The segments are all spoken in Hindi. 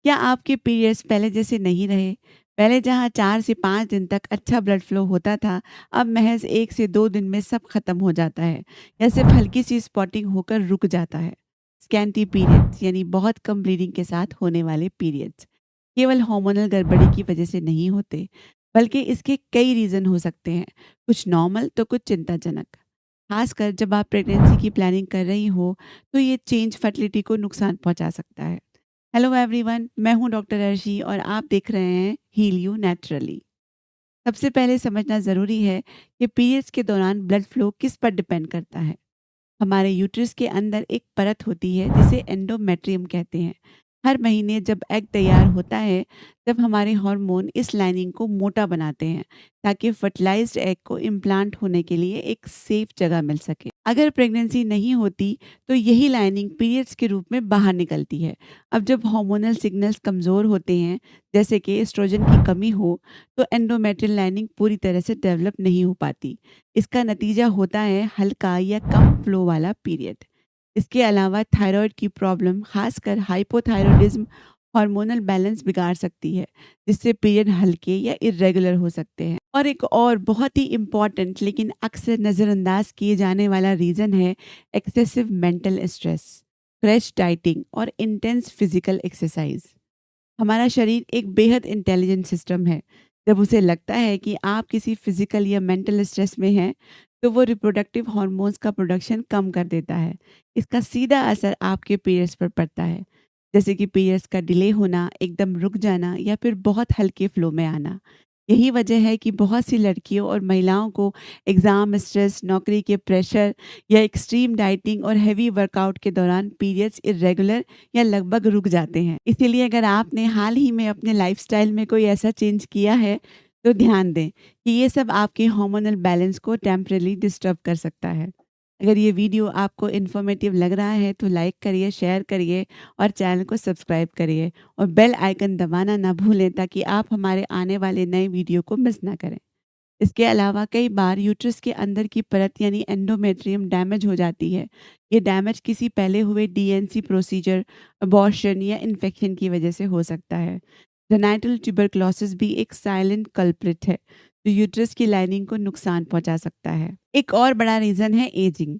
क्या आपके पीरियड्स पहले जैसे नहीं रहे? पहले जहाँ 4 से 5 दिन तक अच्छा ब्लड फ्लो होता था, अब महज़ 1 से 2 दिन में सब खत्म हो जाता है या सिर्फ़ हल्की-सी स्पॉटिंग होकर रुक जाता है। स्कैंटी पीरियड्स यानी बहुत कम ब्लीडिंग के साथ होने वाले पीरियड्स, केवल हार्मोनल गड़बड़ी की वजह से नहीं होते, बल्कि इसके कई रीज़न हो सकते हैं, कुछ नॉर्मल तो कुछ चिंताजनक। खासकर जब आप प्रेगनेंसी की प्लानिंग कर रही हो, तो ये चेंज फर्टिलिटी को नुकसान पहुँचा सकता है। हेलो एवरीवन, मैं हूं डॉक्टर अर्शी और आप देख रहे हैं हील यू नेचुरली। सबसे पहले समझना ज़रूरी है कि पीरियड्स के दौरान ब्लड फ्लो किस पर डिपेंड करता है। हमारे यूट्रस के अंदर एक परत होती है जिसे एंडोमेट्रियम कहते हैं। हर महीने जब एग तैयार होता है, तब हमारे हार्मोन इस लाइनिंग को मोटा बनाते हैं ताकि फर्टिलाइज्ड एग को इम्प्लांट होने के लिए एक सेफ जगह मिल सके। अगर प्रेगनेंसी नहीं होती तो यही लाइनिंग पीरियड्स के रूप में बाहर निकलती है। अब जब हार्मोनल सिग्नल्स कमज़ोर होते हैं, जैसे कि एस्ट्रोजन की कमी हो, तो एंडोमेट्रियल लाइनिंग पूरी तरह से डेवलप नहीं हो पाती। इसका नतीजा होता है हल्का या कम फ्लो वाला पीरियड। इसके अलावा थायराइड की प्रॉब्लम, खासकर हाइपोथायरॉयडिज्म, हार्मोनल बैलेंस बिगाड़ सकती है, जिससे पीरियड हल्के या इर्रेगुलर हो सकते हैं। और एक और बहुत ही इम्पॉर्टेंट लेकिन अक्सर नज़रअंदाज किए जाने वाला रीज़न है excessive mental stress, crash dieting और इंटेंस फिजिकल एक्सरसाइज। हमारा शरीर एक बेहद इंटेलिजेंट सिस्टम है। जब उसे लगता है कि आप किसी फिजिकल या मेंटल स्ट्रेस में हैं, तो वो रिप्रोडक्टिव हार्मोन्स का प्रोडक्शन कम कर देता है। इसका सीधा असर आपके पीरियड्स पर पड़ता है, जैसे कि पीरियड्स का डिले होना, एकदम रुक जाना या फिर बहुत हल्के फ्लो में आना। यही वजह है कि बहुत सी लड़कियों और महिलाओं को एग्ज़ाम स्ट्रेस, नौकरी के प्रेशर या एक्सट्रीम डाइटिंग और हेवी वर्कआउट के दौरान पीरियड्स इर्रेगुलर या लगभग रुक जाते हैं। इसीलिए अगर आपने हाल ही में अपने लाइफ़स्टाइल में कोई ऐसा चेंज किया है, तो ध्यान दें कि ये सब आपके हार्मोनल बैलेंस को टेम्परेरी डिस्टर्ब कर सकता है। अगर ये वीडियो आपको इन्फॉर्मेटिव लग रहा है तो लाइक करिए, शेयर करिए और चैनल को सब्सक्राइब करिए और बेल आइकन दबाना ना भूलें ताकि आप हमारे आने वाले नए वीडियो को मिस ना करें। इसके अलावा कई बार यूट्रस के अंदर की परत यानी एंडोमेट्रियम डैमेज हो जाती है। ये डैमेज किसी पहले हुए डीएनसी प्रोसीजर, अबॉर्शन या इन्फेक्शन की वजह से हो सकता है। जेनाइटल ट्यूबरक्लोसिस भी एक साइलेंट कल्प्रिट है जो यूट्रस की लाइनिंग को नुकसान पहुंचा सकता है। एक और बड़ा रीज़न है एजिंग।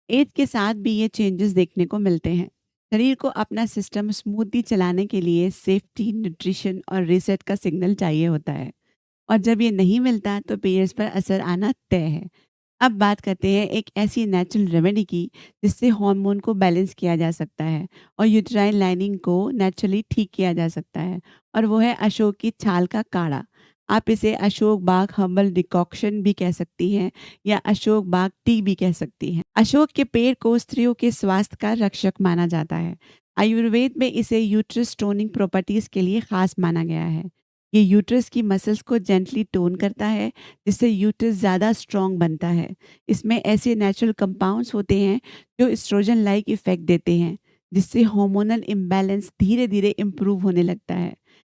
एज के साथ भी ये चेंजेस देखने को मिलते हैं। शरीर को अपना सिस्टम स्मूथली चलाने के लिए सेफ्टी, न्यूट्रिशन और रीसेट का सिग्नल चाहिए होता है। और जब ये नहीं मिलता तो पीरियड्स पर असर आना तय है। अब बात करते हैं एक ऐसी नेचुरल रेमेडी की जिससे हार्मोन को बैलेंस किया जा सकता है और यूट्राइन लाइनिंग को नेचुरली ठीक किया जा सकता है, और वो है अशोक की छाल का काढ़ा। आप इसे अशोक बाग हर्बल डिकॉक्शन भी कह सकती हैं या अशोक बाग टी भी कह सकती हैं। अशोक के पेड़ को स्त्रियों के स्वास्थ्य का रक्षक माना जाता है। आयुर्वेद में इसे यूट्रस टोनिंग प्रॉपर्टीज के लिए खास माना गया है। ये यूट्रस की मसल्स को जेंटली टोन करता है, जिससे यूट्रस ज़्यादा स्ट्रॉन्ग बनता है। इसमें ऐसे नेचुरल कंपाउंड्स होते हैं जो एस्ट्रोजन लाइक इफेक्ट देते हैं, जिससे हार्मोनल इम्बैलेंस धीरे धीरे इम्प्रूव होने लगता है।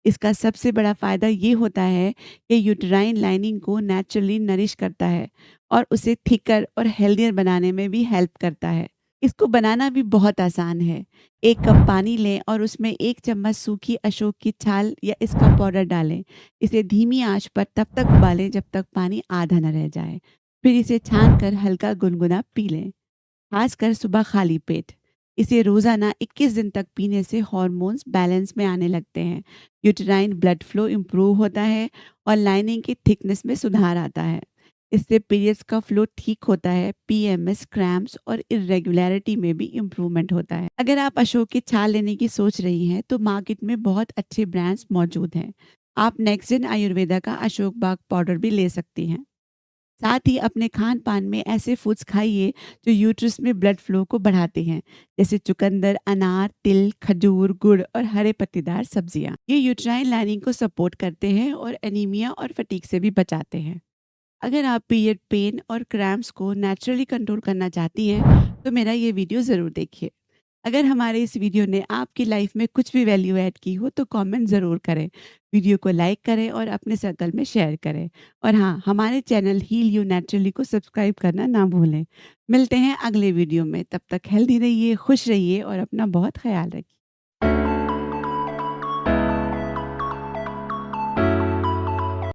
इसका सबसे बड़ा फ़ायदा ये होता है कि यूटेराइन लाइनिंग को नेचुरली नरिश करता है और उसे थिकर और हेल्दियर बनाने में भी हेल्प करता है। इसको बनाना भी बहुत आसान है। 1 कप पानी लें और उसमें 1 चम्मच सूखी अशोक की छाल या इसका पाउडर डालें। इसे धीमी आंच पर तब तक उबालें जब तक पानी आधा न रह जाए। फिर इसे छान कर हल्का गुनगुना पी लें, खासकर सुबह खाली पेट। इसे रोज़ाना 21 दिन तक पीने से हार्मोन्स बैलेंस में आने लगते हैं, यूटेराइन ब्लड फ्लो इम्प्रूव होता है और लाइनिंग की थिकनेस में सुधार आता है। इससे पीरियड्स का फ्लो ठीक होता है, पीएमएस, क्रैम्प्स और इर्रेगुलरिटी में भी इम्प्रूवमेंट होता है। अगर आप अशोक की छाल लेने की सोच रही हैं तो मार्केट में बहुत अच्छे ब्रांड्स मौजूद हैं। आप नेक्स्ट जेन आयुर्वेदा का अशोक बाग पाउडर भी ले सकती हैं। साथ ही अपने खान-पान में ऐसे फूड्स खाइए जो यूट्रस में ब्लड फ्लो को बढ़ाते हैं, जैसे चुकंदर, अनार, तिल, खजूर, गुड़ और हरे पत्तेदार सब्जियां। ये यूट्राइन लाइनिंग को सपोर्ट करते हैं और एनीमिया और फटीग से भी बचाते हैं। अगर आप पीरियड पेन और क्रैम्प्स को नेचुरली कंट्रोल करना चाहती हैं, तो मेरा ये वीडियो ज़रूर देखिए। अगर हमारे इस वीडियो ने आपकी लाइफ में कुछ भी वैल्यू ऐड की हो तो कमेंट ज़रूर करें। वीडियो को लाइक करें और अपने सर्कल में शेयर करें। और हाँ, हमारे चैनल हील यू नेचुरली को सब्सक्राइब करना ना भूलें। मिलते हैं अगले वीडियो में। तब तक हेल्दी रहिए, खुश रहिए और अपना बहुत ख्याल रखिए।